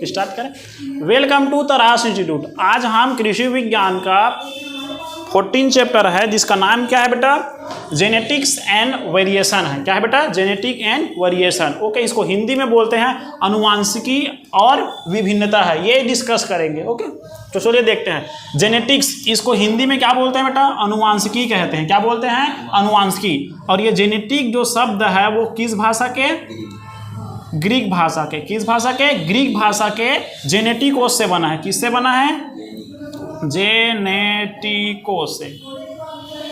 Start करें। Welcome to Tarash institute. आज हम कृषि विज्ञान का 14 चैप्टर है जिसका नाम क्या है बेटा, जेनेटिक्स एंड वेरिएशन है। क्या है बेटा, जेनेटिक एंड वेरिएशन। ओके, इसको हिंदी में बोलते हैं अनुवांशिकी और विभिन्नता है, ये डिस्कस करेंगे। ओके, तो चलिए देखते हैं। जेनेटिक्स, इसको हिंदी में क्या बोलते हैं बेटा, अनुवांशिकी कहते हैं। क्या बोलते हैं, अनुवांशिकी। और ये जेनेटिक जो शब्द है वो किस भाषा के, ग्रीक भाषा के। किस भाषा के, ग्रीक भाषा के जेनेटिकोस से बना है। किससे बना है, जेनेटिको से।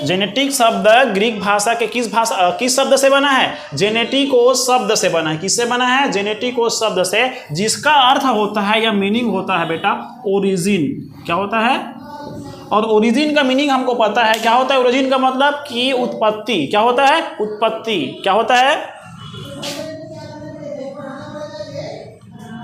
जेनेटिक शब्द ग्रीक भाषा के किस शब्द से बना है, जेनेटिकोस शब्द से बना है। किससे बना है, जेनेटिकोस शब्द से, जिसका अर्थ होता है या मीनिंग होता है बेटा ओरिजिन। क्या होता है, और ओरिजिन का मीनिंग हमको पता है। क्या होता है ओरिजिन का मतलब कि उत्पत्ति। क्या होता है, उत्पत्ति। क्या होता है,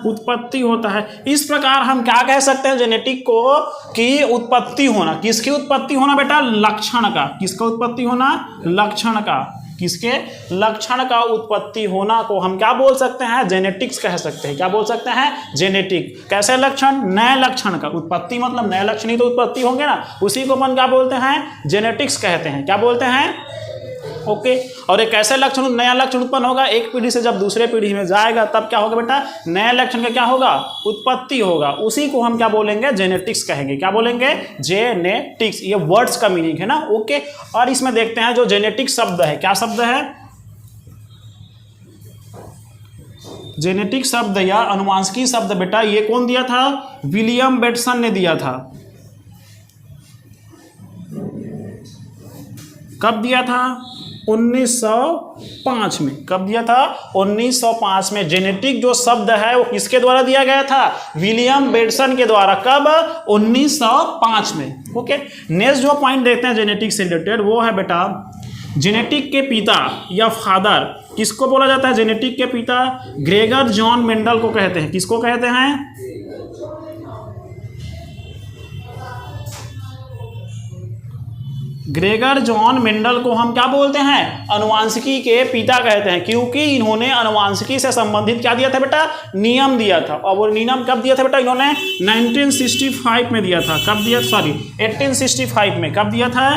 उत्पत्ति होता है। इस प्रकार हम क्या कह सकते हैं जेनेटिक को, कि उत्पत्ति होना। किसकी उत्पत्ति होना बेटा, लक्षण का। किसका उत्पत्ति होना, लक्षण का। किसके, लक्षण का उत्पत्ति होना को हम क्या बोल सकते हैं, जेनेटिक्स कह सकते हैं। क्या बोल सकते हैं, जेनेटिक। कैसे लक्षण, नए लक्षण का। उत्पत्ति मतलब नए लक्षण ही तो उत्पत्ति होंगे ना, उसी को अपन क्या बोलते हैं, जेनेटिक्स कहते हैं। क्या बोलते हैं, ओके। और एक ऐसे लक्षण, नया लक्षण उत्पन्न होगा, एक पीढ़ी से जब दूसरे पीढ़ी में जाएगा तब क्या होगा बेटा, नया लक्षण का क्या होगा, उत्पत्ति होगा। उसी को हम क्या बोलेंगे, जेनेटिक्स कहेंगे। क्या बोलेंगे, जेनेटिक्स। ये वर्ड्स का मीनिंग है ना, ओके। और इसमें देखते हैं जो जेनेटिक शब्द है, क्या शब्द है, जेनेटिक शब्द या अनुवांशिकी शब्द बेटा, ये कौन दिया था, विलियम बेटसन ने दिया था। कब दिया था, 1905 में। कब दिया था, 1905 में। जेनेटिक जो शब्द है वो किसके द्वारा दिया गया था, विलियम बेटसन के द्वारा। कब, 1905 में। ओके, नेक्स्ट जो पॉइंट देखते हैं जेनेटिक से रिलेटेड, वो है बेटा जेनेटिक के पिता या फादर किसको बोला जाता है, जेनेटिक के पिता ग्रेगर जॉन मेंडल को कहते हैं। किसको कहते हैं, ग्रेगर जॉन मेंडल को हम क्या बोलते हैं, अनुवांशिकी के पिता कहते हैं, क्योंकि इन्होंने अनुवांशिकी से संबंधित क्या दिया था बेटा, नियम दिया था। और वो नियम कब दिया था बेटा, इन्होंने 1965 में दिया था। कब दिया, सॉरी 1865 में। कब दिया था,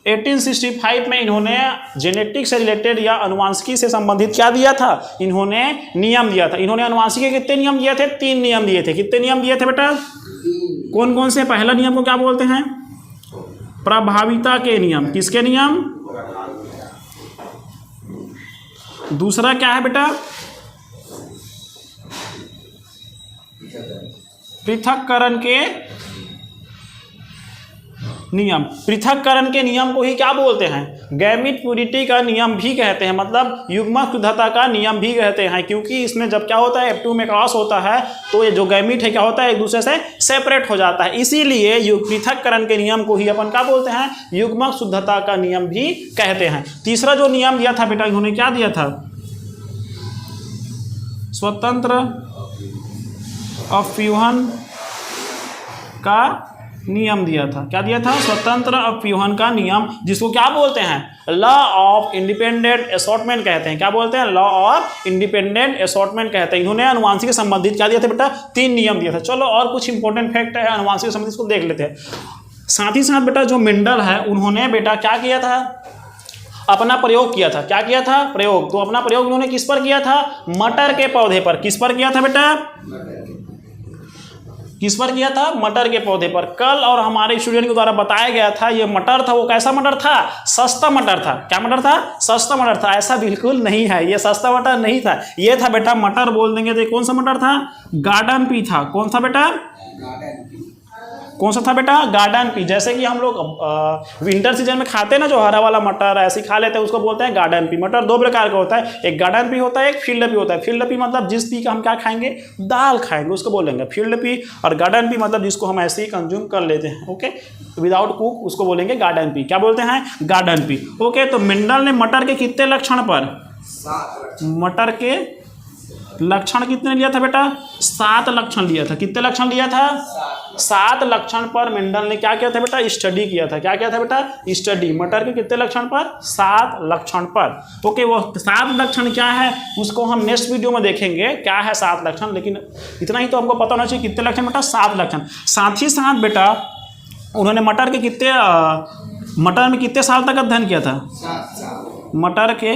1865 में इन्होंने जेनेटिक से रिलेटेड या अनुवांशिकी से संबंधित क्या दिया था, इन्होंने नियम दिया था। इन्होंने अनुवांशिकी के कितने नियम दिए थे, 3 नियम दिए थे। कितने नियम दिए थे बेटा, कौन कौन से, पहला नियम को क्या बोलते हैं, प्रभाविता के नियम। किसके नियम, दूसरा क्या है बेटा, पृथक्करण के नियम। पृथक्करण के नियम को ही क्या बोलते हैं, गैमीट प्यूरिटी का नियम भी कहते हैं, मतलब युग्मक शुद्धता का नियम भी कहते हैं। क्योंकि इसमें जब क्या होता है, F2 में क्रॉस होता है तो ये जो गैमीट है क्या होता है, एक दूसरे से सेपरेट हो जाता है। इसीलिए पृथक्करण के नियम को ही अपन क्या बोलते हैं, युग्मक शुद्धता का नियम भी कहते हैं। तीसरा जो नियम दिया था बेटा, इन्होंने क्या दिया था, स्वतंत्र अपव्यूहन का नियम दिया था। क्या दिया था, स्वतंत्र अपव्यूहन का नियम, जिसको क्या बोलते हैं, लॉ ऑफ इंडिपेंडेंट असॉर्टमेंट कहते हैं। क्या बोलते हैं, लॉ ऑफ इंडिपेंडेंट असॉर्टमेंट कहते हैं। इन्होंने अनुवांशिक से संबंधित क्या दिया था बेटा, 3 नियम दिया था। चलो और कुछ इंपॉर्टेंट फैक्ट है अनुवांशिक से संबंधित, इसको देख लेते हैं। साथ ही साथ बेटा जो मेंडल है, उन्होंने बेटा क्या किया था, अपना प्रयोग किया था। क्या किया था, प्रयोग। तो अपना प्रयोग उन्होंने किस पर किया था, मटर के पौधे पर। किस पर किया था बेटा, किस पर किया था, मटर के पौधे पर। कल और हमारे स्टूडेंट के द्वारा बताया गया था, ये मटर था वो कैसा मटर था, सस्ता मटर था। क्या मटर था, सस्ता मटर था। ऐसा बिल्कुल नहीं है, ये सस्ता मटर नहीं था। ये था बेटा, मटर बोल देंगे तो कौन सा मटर था, गार्डन पी था। कौन था बेटा, कौन सा था बेटा, गार्डन पी। जैसे कि हम लोग विंटर सीजन में खाते हैं ना, जो हरा वाला मटर ऐसे खा लेते हैं, उसको बोलते हैं गार्डन पी। मटर 2 प्रकार का होता है, एक गार्डन पी होता है, एक फील्ड पी होता है। फील्ड पी मतलब जिस पी का हम क्या खाएंगे, दाल खाएंगे, उसको बोलेंगे फील्ड पी। और गार्डन पी मतलब जिसको हम ऐसे ही कंज्यूम कर लेते हैं, ओके, विदाउट कुक, उसको बोलेंगे गार्डन पी। क्या बोलते हैं, गार्डन पी। ओके, तो मेंडल ने मटर के कितने लक्षण पर, मटर के लक्षण कितने लिया था बेटा? 7 लक्षण लिया था। कितने लक्षण लिया था? 7 लक्षण पर मेंडल ने क्या किया था बेटा? स्टडी किया था। क्या किया था बेटा? स्टडी। मटर के कितने लक्षण पर? 7 लक्षण पर। ओके, वो 7 लक्षण क्या है उसको हम नेक्स्ट वीडियो में देखेंगे, क्या है 7 लक्षण। लेकिन इतना ही तो हमको पता होना चाहिए कितने लक्षण बेटा? 7 लक्षण। साथ ही साथ बेटा उन्होंने मटर में कितने साल तक अध्ययन किया था? मटर के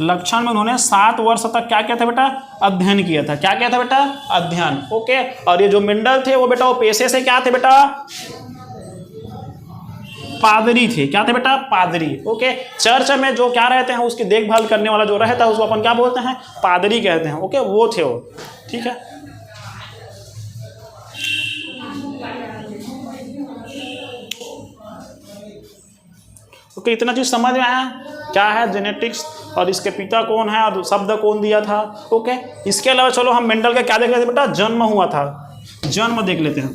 लक्षण में उन्होंने 7 वर्ष तक क्या किया था बेटा? अध्ययन किया था। क्या किया था बेटा? अध्ययन। ओके, और ये जो मेंडल थे वो बेटा वो पेशे से क्या थे बेटा? पादरी थे। क्या थे बेटा? पादरी। ओके, चर्च में जो क्या रहते हैं उसकी देखभाल करने वाला जो रहता है उसको अपन क्या बोलते हैं? पादरी कहते हैं। ओके, वो थे वो। ठीक है, ओके, इतना चीज समझ में आया क्या है जेनेटिक्स और इसके पिता कौन है और शब्द कौन दिया था। ओके, इसके अलावा चलो हम मेंडल का क्या देख लेते हैं बेटा? जन्म हुआ था। जन्म देख लेते हैं।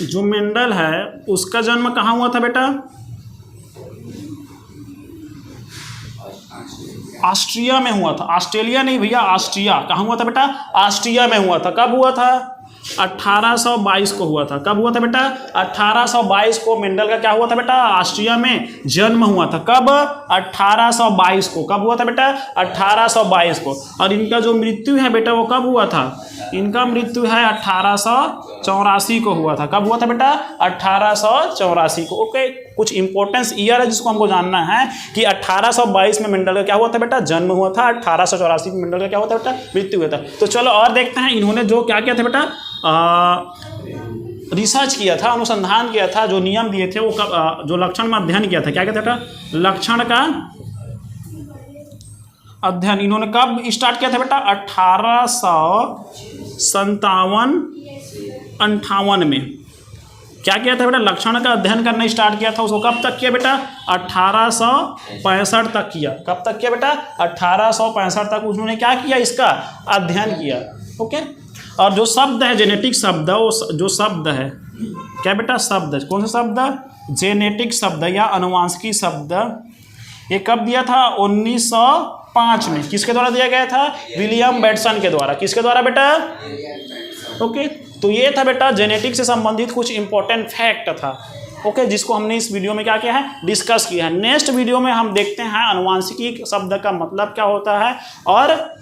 जो मेंडल है उसका जन्म कहाँ हुआ था बेटा? ऑस्ट्रिया में हुआ था। ऑस्ट्रेलिया नहीं भैया, ऑस्ट्रिया। कहाँ हुआ था बेटा? ऑस्ट्रिया में हुआ था। कब हुआ था? 1822 को हुआ था। कब हुआ था बेटा? 1822 को मेंडल का क्या हुआ था बेटा? ऑस्ट्रिया में जन्म हुआ था। कब? 1822 को। कब हुआ था बेटा? 1822 को। और इनका जो मृत्यु है बेटा वो कब हुआ था? इनका मृत्यु है 1884 को हुआ था। कब हुआ था बेटा? 1884 को। ओके, कुछ इंपॉर्टेंस ईयर है जिसको हमको जानना है कि 1822 में मेंडल का क्या हुआ था बेटा? जन्म हुआ था। 1884 में मेंडल का क्या हुआ था बेटा? मृत्यु हुआ था। तो चलो और देखते हैं इन्होंने जो क्या किया था बेटा? रिसर्च किया था, अनुसंधान किया था, जो नियम दिए थे वो कब, जो लक्षण में अध्ययन किया था। क्या कहता था? लक्षण का अध्ययन इन्होंने कब स्टार्ट किया था बेटा? 1857-58 में क्या किया था बेटा? लक्षण का अध्ययन करना स्टार्ट किया था। उसको कब तक किया बेटा? 1865 तक किया। कब तक किया बेटा? 1865 तक उन्होंने क्या किया? इसका अध्ययन किया। ओके, और जो शब्द है जेनेटिक शब्द, वो जो शब्द है क्या बेटा? शब्द कौन सा शब्द? जेनेटिक शब्द या अनुवांशिकी शब्द। ये कब दिया था? 1905 में। किसके द्वारा दिया गया था? विलियम बेटसन के द्वारा। किसके द्वारा बेटा? ओके, तो ये था बेटा जेनेटिक से संबंधित कुछ इंपॉर्टेंट फैक्ट था। ओके, जिसको हमने इस वीडियो में क्या किया है? डिस्कस किया है। नेक्स्ट वीडियो में हम देखते हैं अनुवांशिकी शब्द का मतलब क्या होता है और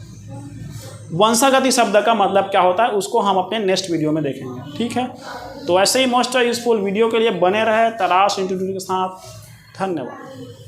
वंशागति शब्द का मतलब क्या होता है, उसको हम अपने नेक्स्ट वीडियो में देखेंगे। ठीक है, तो ऐसे ही मोस्ट यूजफुल वीडियो के लिए बने रहे तराश इंस्टीट्यूट के साथ। धन्यवाद।